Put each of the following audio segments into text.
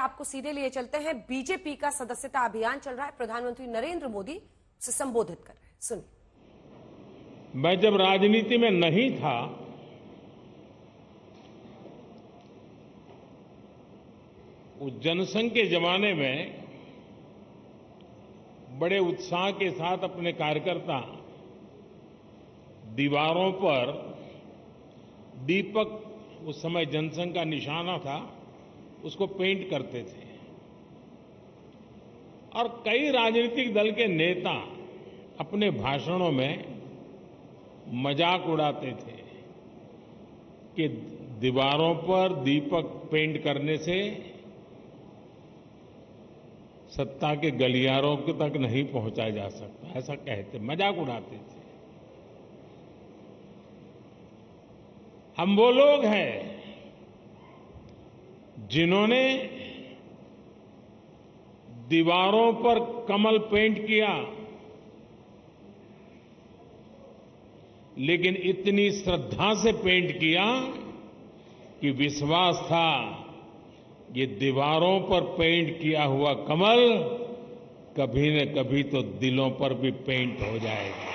आपको सीधे लिए चलते हैं। बीजेपी का सदस्यता अभियान चल रहा है, प्रधानमंत्री नरेंद्र मोदी उसे संबोधित कर रहे हैं। सुनिए। मैं जब राजनीति में नहीं था उस जनसंघ के जमाने में बड़े उत्साह के साथ अपने कार्यकर्ता दीवारों पर दीपक, उस समय जनसंघ का निशाना था, उसको पेंट करते थे और कई राजनीतिक दल के नेता अपने भाषणों में मजाक उड़ाते थे कि दीवारों पर दीपक पेंट करने से सत्ता के गलियारों तक नहीं पहुंचा जा सकता, ऐसा कहते, मजाक उड़ाते थे। हम वो लोग हैं जिन्होंने दीवारों पर कमल पेंट किया, लेकिन इतनी श्रद्धा से पेंट किया कि विश्वास था ये दीवारों पर पेंट किया हुआ कमल कभी न कभी तो दिलों पर भी पेंट हो जाएगा।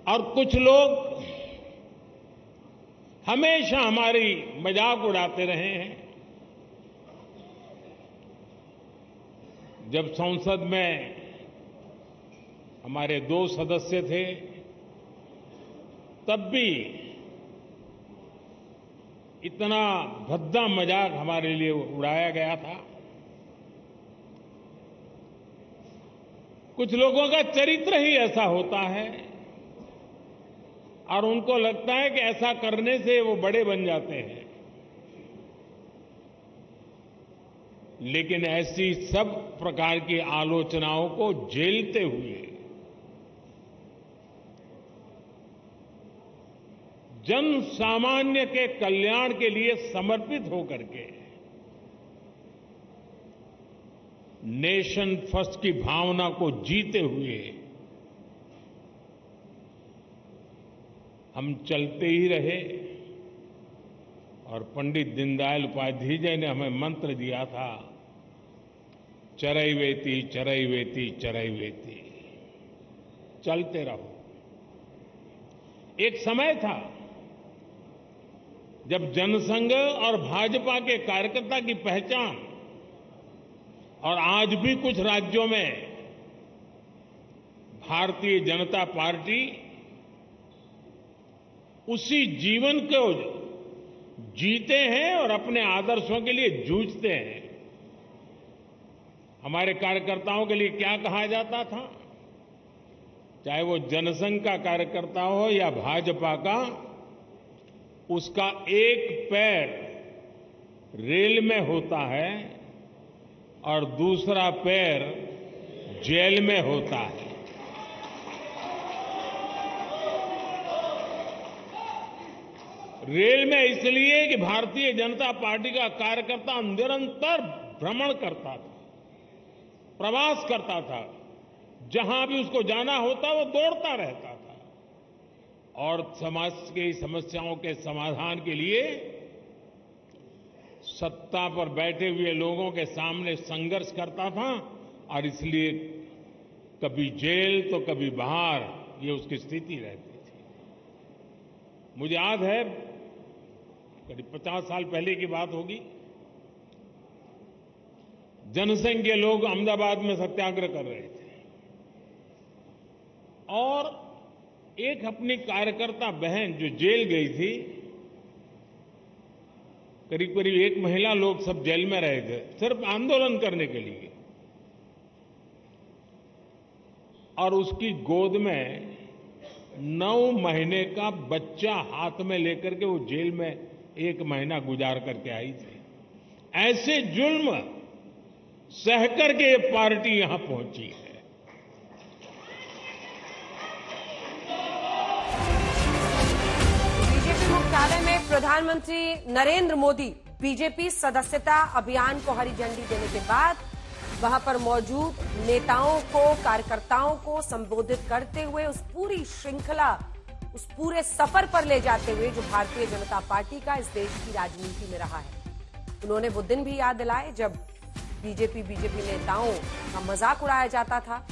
और कुछ लोग हमेशा हमारी मजाक उड़ाते रहे हैं। जब संसद में हमारे 2 सदस्य थे तब भी इतना भद्दा मजाक हमारे लिए उड़ाया गया था। कुछ लोगों का चरित्र ही ऐसा होता है और उनको लगता है कि ऐसा करने से वो बड़े बन जाते हैं, लेकिन ऐसी सब प्रकार की आलोचनाओं को झेलते हुए जन सामान्य के कल्याण के लिए समर्पित होकर के नेशन फर्स्ट की भावना को जीते हुए हम चलते ही रहे। और पंडित दीनदयाल उपाध्याय जी ने हमें मंत्र दिया था, चरैवेति चरैवेति चरैवेति, चलते रहो। एक समय था जब जनसंघ और भाजपा के कार्यकर्ता की पहचान, और आज भी कुछ राज्यों में भारतीय जनता पार्टी उसी जीवन को जीते हैं और अपने आदर्शों के लिए जूझते हैं। हमारे कार्यकर्ताओं के लिए क्या कहा जाता था, चाहे वो जनसंघ का कार्यकर्ता हो या भाजपा का, उसका एक पैर रेल में होता है और दूसरा पैर जेल में होता है। रेल में इसलिए कि भारतीय जनता पार्टी का कार्यकर्ता निरंतर भ्रमण करता था, प्रवास करता था, जहां भी उसको जाना होता वो दौड़ता रहता था और समाज की समस्याओं के समाधान के लिए सत्ता पर बैठे हुए लोगों के सामने संघर्ष करता था। और इसलिए कभी जेल तो कभी बाहर, ये उसकी स्थिति रहती थी। मुझे याद है करीब 50 साल पहले की बात होगी, जनसंघ के लोग अहमदाबाद में सत्याग्रह कर रहे थे और एक अपनी कार्यकर्ता बहन जो जेल गई थी, करीब करीब 1 महीना लोग सब जेल में रहे थे सिर्फ आंदोलन करने के लिए, और उसकी गोद में 9 महीने का बच्चा हाथ में लेकर के वो जेल में 1 महीना गुजार करके आई थी। ऐसे जुल्म सहकर के ये पार्टी यहां पहुंची है। बीजेपी मुख्यालय में प्रधानमंत्री नरेंद्र मोदी बीजेपी सदस्यता अभियान को हरी झंडी देने के बाद वहां पर मौजूद नेताओं को, कार्यकर्ताओं को संबोधित करते हुए उस पूरी श्रृंखला, उस पूरे सफर पर ले जाते हुए जो भारतीय जनता पार्टी का इस देश की राजनीति में रहा है। उन्होंने वो दिन भी याद दिलाए जब बीजेपी नेताओं का मजाक उड़ाया जाता था।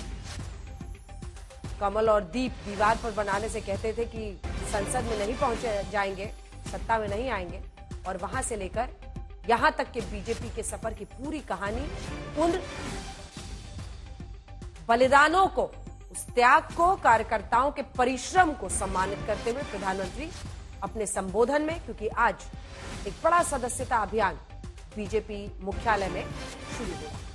कमल और दीप दीवार पर बनाने से कहते थे कि संसद में नहीं पहुंचे जाएंगे, सत्ता में नहीं आएंगे, और वहां से लेकर यहां तक के बीजेपी के सफर की पूरी कहानी, उन बलिदानों को, उस त्याग को, कार्यकर्ताओं के परिश्रम को सम्मानित करते हुए प्रधानमंत्री अपने संबोधन में, क्योंकि आज एक बड़ा सदस्यता अभियान बीजेपी मुख्यालय में शुरू हुआ।